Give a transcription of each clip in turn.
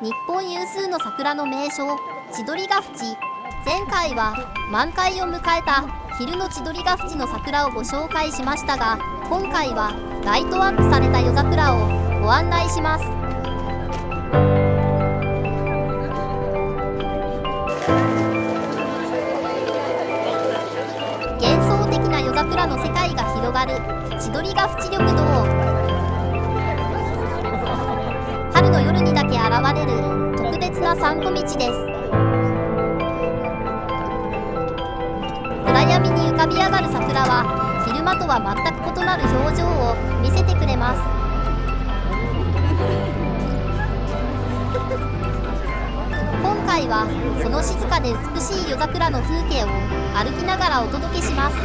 日本有数の桜の名所、千鳥ヶ淵。前回は満開を迎えた昼の千鳥ヶ淵の桜をご紹介しましたが、今回はライトアップされた夜桜をご案内します。幻想的な夜桜の世界が広がる千鳥ヶ淵緑道。春の夜にだけ現れる特別な散歩道です。暗闇に浮かび上がる桜は昼間とは全く異なる表情を見せてくれます。今回はその静かで美しい夜桜の風景を歩きながらお届けします。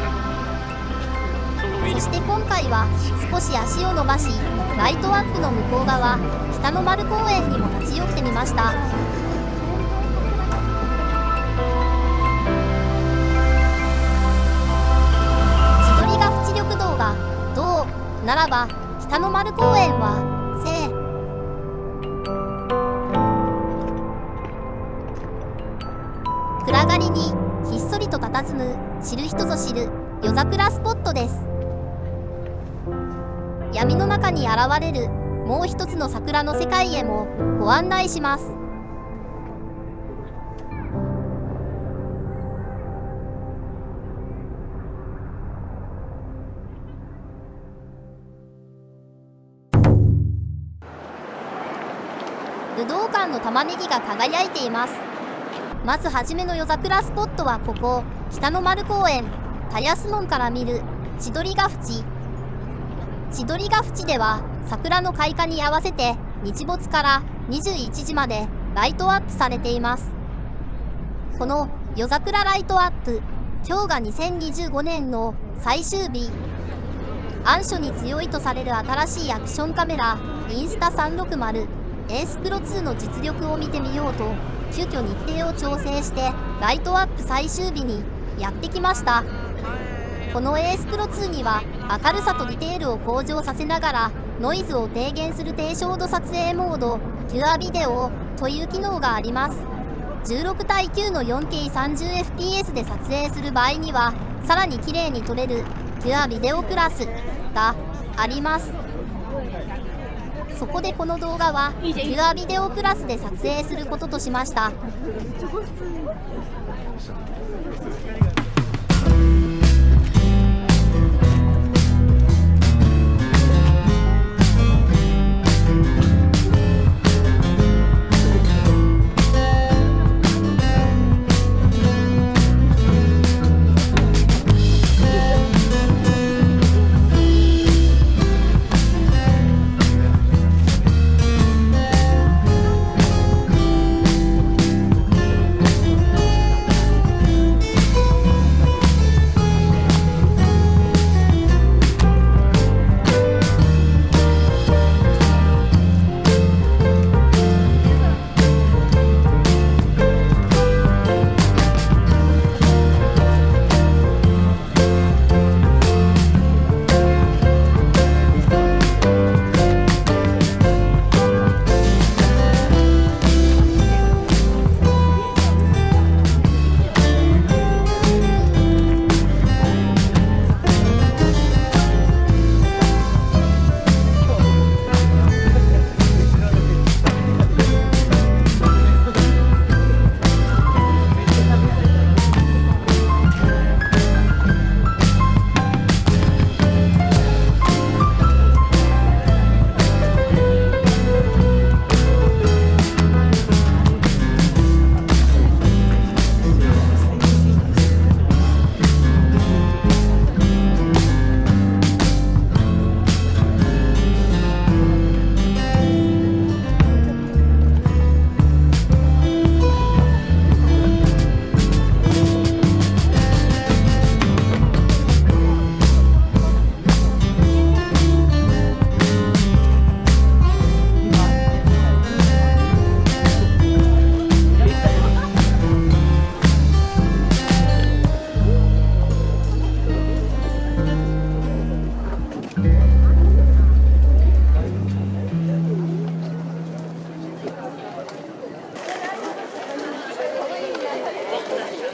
そして今回は少し足を伸ばし、ライトアップの向こう側、北の丸公園にも立ち寄ってみました。千鳥ヶ淵緑道が道ならば、北の丸公園は正。暗がりにひっそりと佇む知る人ぞ知る夜桜スポットです。闇の中に現れるもう一つの桜の世界へもご案内します。武道館の玉ねぎが輝いています。まずはじめの夜桜スポットはここ、北の丸公園、田安門から見る千鳥ヶ淵。千鳥ヶ淵では桜の開花に合わせて日没から21時までライトアップされています。この夜桜ライトアップ、今日が2025年の最終日。暗所に強いとされる新しいアクションカメラインスタ360エースプロ2の実力を見てみようと、急遽日程を調整してライトアップ最終日にやってきました。このエースプロ2には明るさとディテールを向上させながらノイズを低減する低照度撮影モードピュアビデオという機能があります。16対9の 4K30fps で撮影する場合にはさらに綺麗に撮れるピュアビデオプラスがあります。そこでこの動画はピュアビデオプラスで撮影することとしました。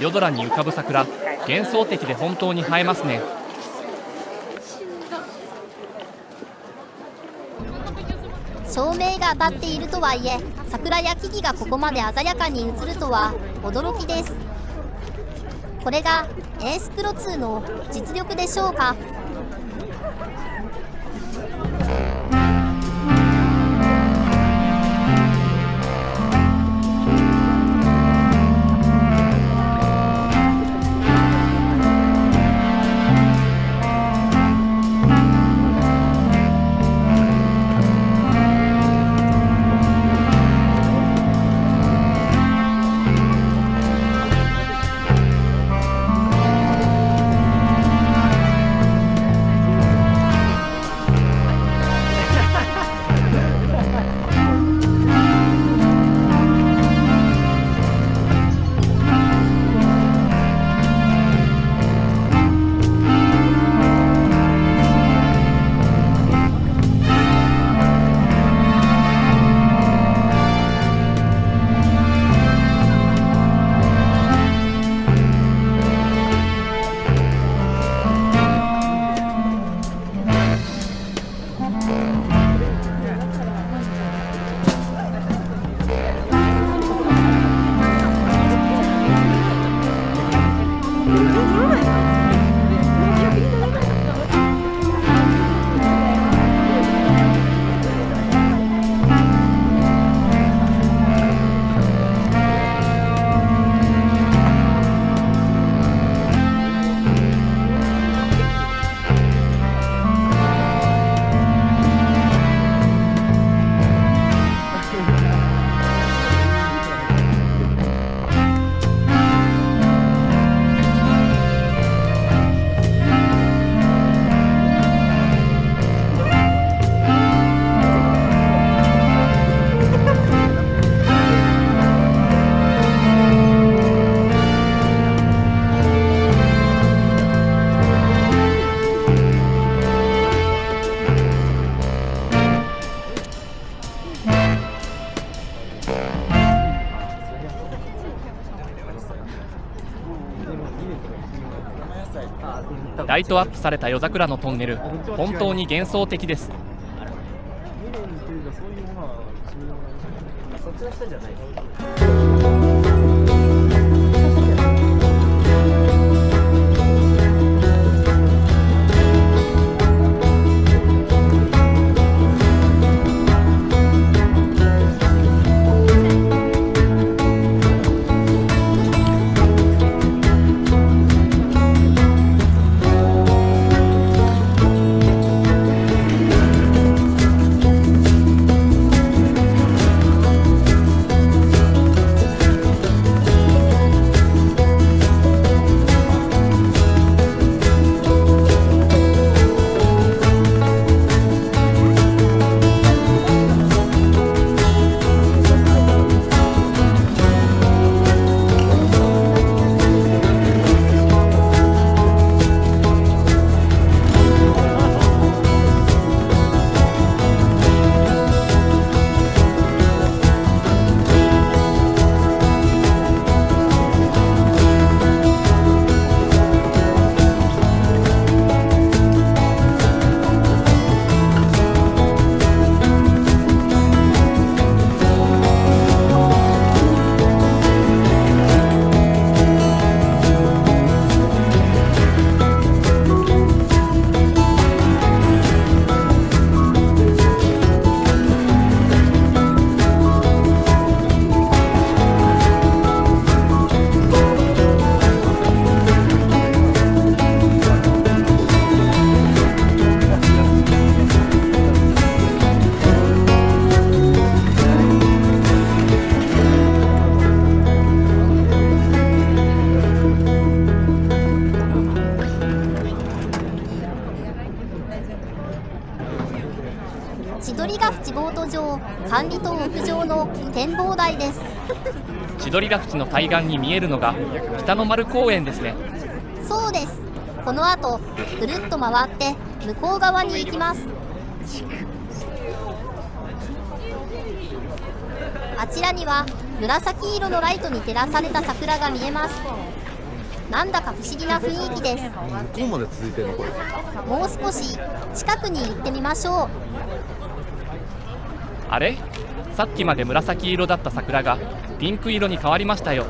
夜空に浮かぶ桜、幻想的で本当に映えますね。照明が当たっているとはいえ、桜や木々がここまで鮮やかに映るとは驚きです。これがエースプロ2の実力でしょうか。ライトアップされた夜桜のトンネル、本当に幻想的です。千鳥ヶ淵ボート場管理棟屋上の展望台です。千鳥ヶ淵の対岸に見えるのが北の丸公園ですね。そうです。この後ぐるっと回って向こう側に行きます。あちらには紫色のライトに照らされた桜が見えます。なんだか不思議な雰囲気です。向こうまで続いてるのこれ。もう少し近くに行ってみましょう。あれ、さっきまで紫色だった桜がピンク色に変わりましたよ。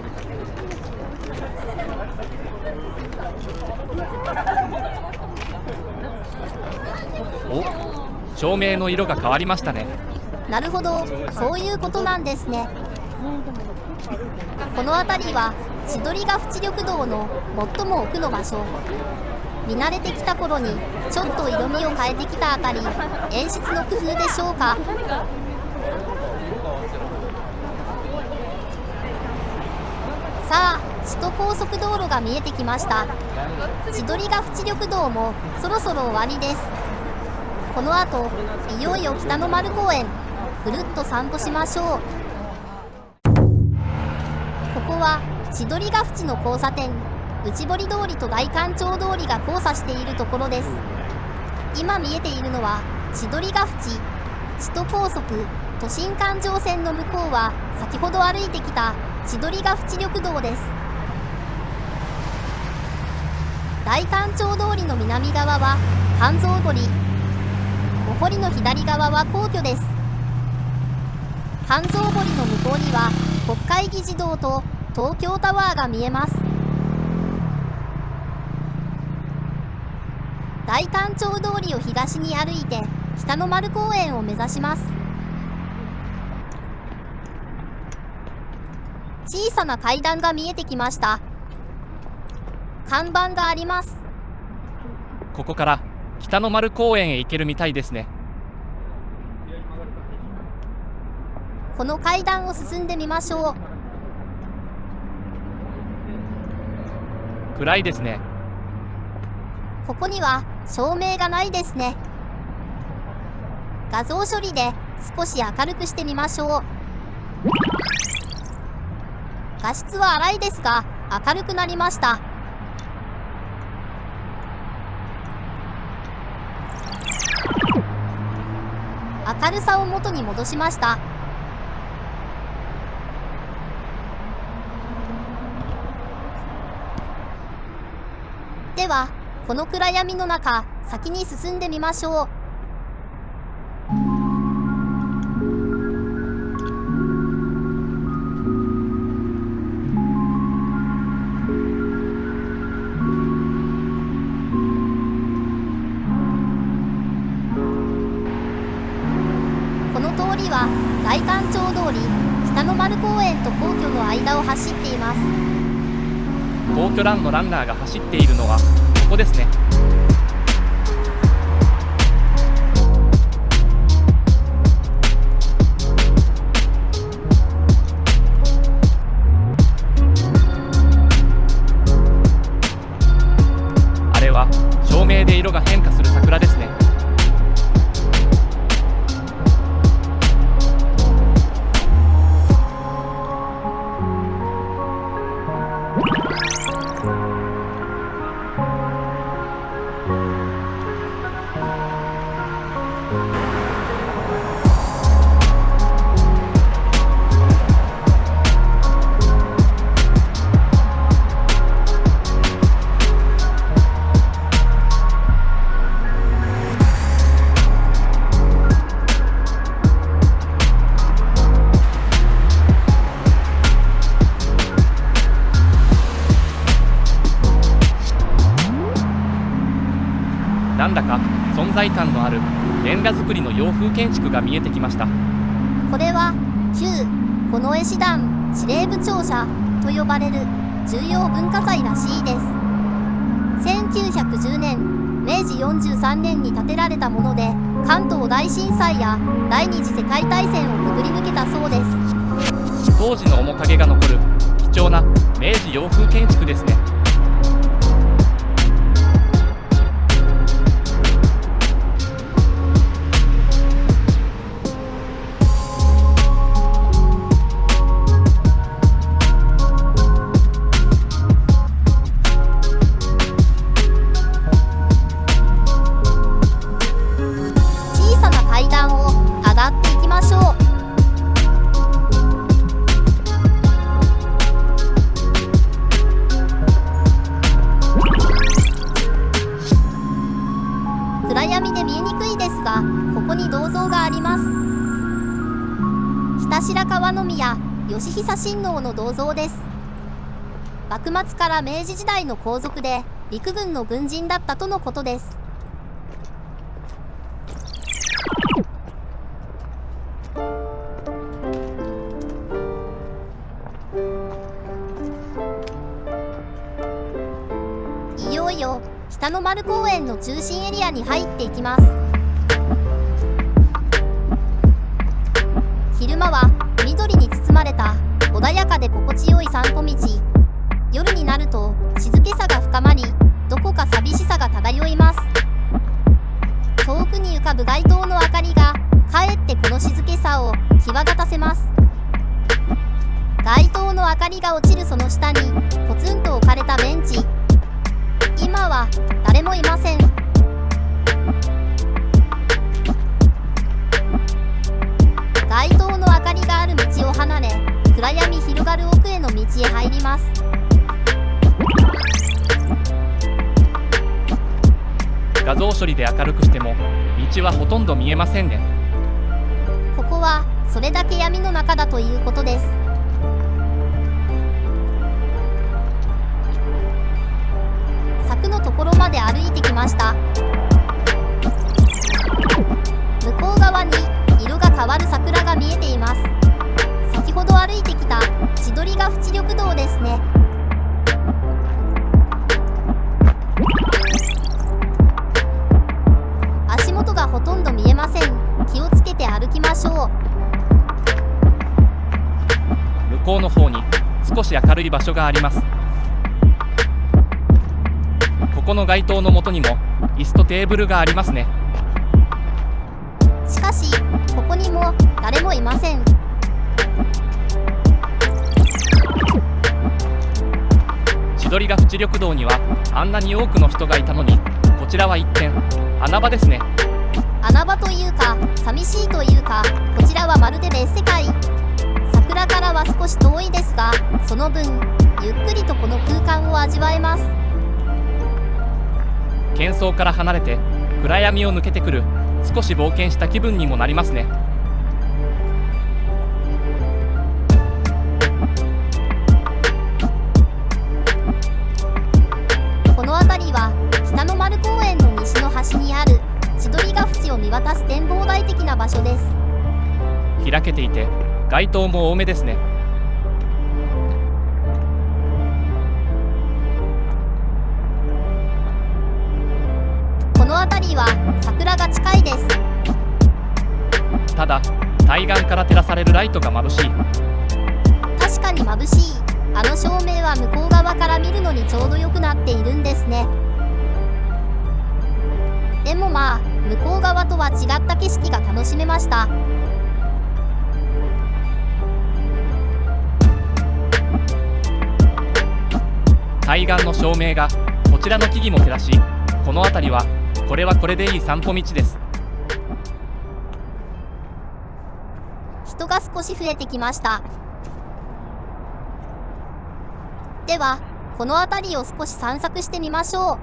お、照明の色が変わりましたね。なるほど、そういうことなんですね。この辺りは千鳥ヶ淵緑道の最も奥の場所。見慣れてきた頃にちょっと色味を変えてきたあたり、演出の工夫でしょうか。さあ、首都高速道路が見えてきました。千鳥ヶ淵緑道もそろそろ終わりです。この後、いよいよ北の丸公園、ぐるっと散歩しましょう。ここは千鳥ヶ淵の交差点、内堀通りと大官庁通りが交差しているところです。今見えているのは千鳥ヶ淵、首都高速都心環状線の向こうは先ほど歩いてきた千鳥ヶ淵緑道です。大官庁通りの南側は半蔵堀、お堀の左側は皇居です。半蔵堀の向こうには国会議事堂と東京タワーが見えます。大官庁通りを東に歩いて北の丸公園を目指します。小さな階段が見えてきました。看板があります。ここから北の丸公園へ行けるみたいですね。この階段を進んでみましょう。暗いですね。ここには照明がないですね。画像処理で少し明るくしてみましょう。画質は荒いですが明るくなりました。明るさを元に戻しました。ではこの暗闇の中、先に進んでみましょう。この通りは大官庁通り、北の丸公園と皇居の間を走っています。皇居ランのランナーが走っているのはここですね。あれは照明で色が変化する桜ですね。なんだか存在感のあるレンガ造りの洋風建築が見えてきました。これは旧近衛師団司令部庁舎と呼ばれる重要文化財らしいです。1910年、明治43年に建てられたもので、関東大震災や第二次世界大戦をくぐり抜けたそうです。当時の面影が残る貴重な明治洋風建築ですね。頭川宮義久親王の銅像です。幕末から明治時代の皇族で陸軍の軍人だったとのことです。いよいよ北の丸公園の中心エリアに入っていきます。昼間は緑に包まれた穏やかで心地よい散歩道。夜になると静けさが深まり、どこか寂しさが漂います。遠くに浮かぶ街灯の明かりがかえってこの静けさを際立たせます。街灯の明かりが落ちるその下にポツンと置かれたベンチ。今は誰もいません。街灯の明かりがある道を離れ、暗闇広がる奥への道へ入ります。画像処理で明るくしても道はほとんど見えませんね。ここはそれだけ闇の中だということです。柵のところまで歩いてきました。向こう側に色が変わる桜が見えています。先ほど歩いてきた千鳥ヶ淵緑道ですね。足元がほとんど見えません。気をつけて歩きましょう。向こうの方に少し明るい場所があります。ここの街灯の下にも椅子とテーブルがありますね。しかしここにも誰もいません。千鳥ヶ淵緑道にはあんなに多くの人がいたのに、こちらは一転穴場ですね。穴場というか寂しいというか、こちらはまるで別世界。桜からは少し遠いですが、その分ゆっくりとこの空間を味わえます。喧騒から離れて暗闇を抜けてくる少し冒険した気分にもなりますね。この辺りは北の丸公園の西の端にある千鳥ヶ淵を見渡す展望台的な場所です。開けていて街灯も多めですね。この辺りは桜が近いです。ただ対岸から照らされるライトが眩しい。確かに眩しい。あの照明は向こう側から見るのにちょうど良くなっているんですね。でもまあ向こう側とは違った景色が楽しめました。対岸の照明がこちらの木々も照らし、この辺りはこれはこれでいい散歩道です。人が少し増えてきました。ではこの辺りを少し散策してみましょう。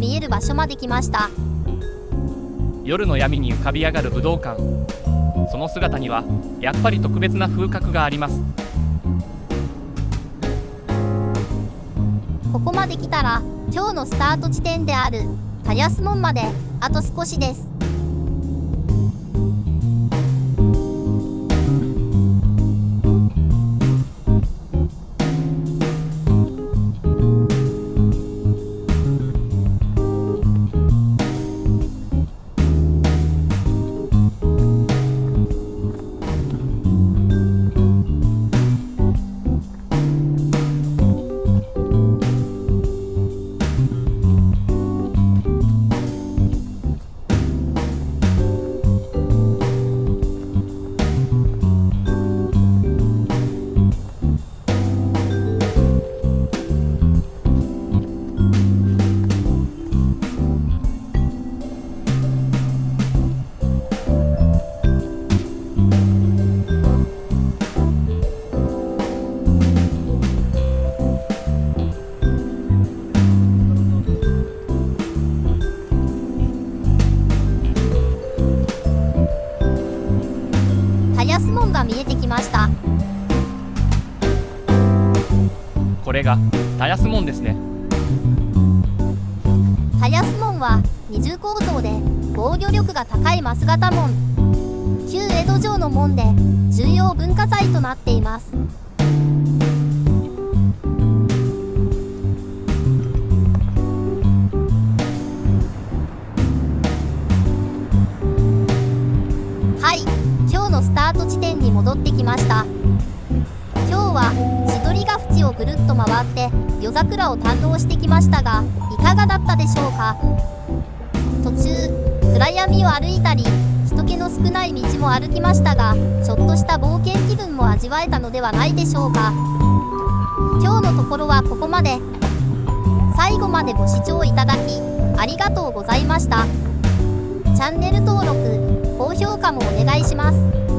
見える場所まで来ました。夜の闇に浮かび上がる武道館、その姿にはやっぱり特別な風格があります。ここまで来たら今日のスタート地点であるタリャス門まであと少しです。タリャス門が見えてきました。これがタリャス門ですね。タリャス門は二重構造で防御力が高い枡形門、旧江戸城の門で重要文化財となっています。はい、今日のスタート地点に戻ってきました。今日は千鳥ヶ淵をぐるっと回って夜桜を堪能してきましたが、いかがだったでしょうか。途中暗闇を歩いたり人気の少ない道も歩きましたが、ちょっとした冒険気分も味わえたのではないでしょうか。今日のところはここまで。最後までご視聴いただきありがとうございました。チャンネル登録、高評価もお願いします。